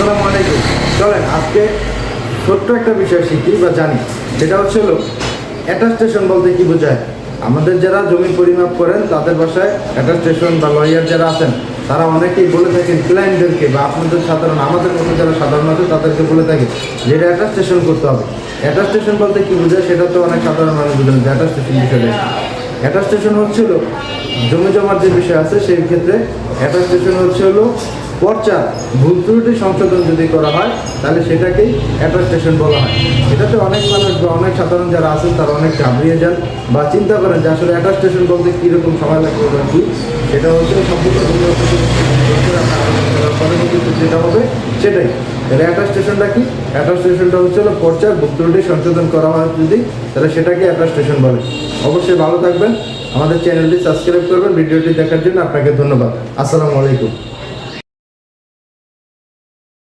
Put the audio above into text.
আসসালামু আলাইকুম। চলেন আজকে ছোট্ট একটা বিষয় শিখি বা জানি, সেটা হলো অ্যাটাস্টেশন বলতে কি বোঝায়। আমাদের যারা জমি পরিমাপ করেন তাদের বাসায় অ্যাটাস্টেশন বা লয়ার যারা আছেন তারা অনেকেই বলে থাকেন ক্লায়েন্টদেরকে বা আপনাদের সাধারণ আমাদের মতো যারা সাধারণ আছে তাদেরকে বলে থাকে যে এটা অ্যাটাস্টেশন করতে হবে। অ্যাটাস্টেশন বলতে কি বোঝায় সেটা তো অনেক সাধারণ মানুষ বুঝেন যে অ্যাটাস্টেশন বিষয়টা। অ্যাটাস্টেশন হচ্ছিল জমি জমার যে বিষয় আছে সেই ক্ষেত্রে অ্যাটাস্টেশন হলো পর্চা ভুল ত্রুটি সংশোধন যদি করা হয় তাহলে সেটাকেই অ্যাটাস্টেশন বলা হয়। এটাতে অনেক মানুষ বা অনেক সাধারণ যারা আছেন তারা অনেক ঘাবড়িয়ে যান বা চিন্তা করেন যে আসলে অ্যাটাস্টেশন বলতে কীরকম সময় লাগবে বা কী। সেটা সম্পূর্ণ পরবর্তীতে যেটা হবে সেটাই। তাহলে অ্যাটাস্টেশনটা কি? অ্যাটাস্টেশনটা হলো পর্চার ভুল ত্রুটি সংশোধন করা হয় যদি, তাহলে সেটাকে অ্যাটাস্টেশন বলে। অবশ্যই ভালো থাকবেন, আমাদের চ্যানেলটি সাবস্ক্রাইব করবেন। ভিডিওটি দেখার জন্য আপনাকে ধন্যবাদ। আসসালামু আলাইকুম।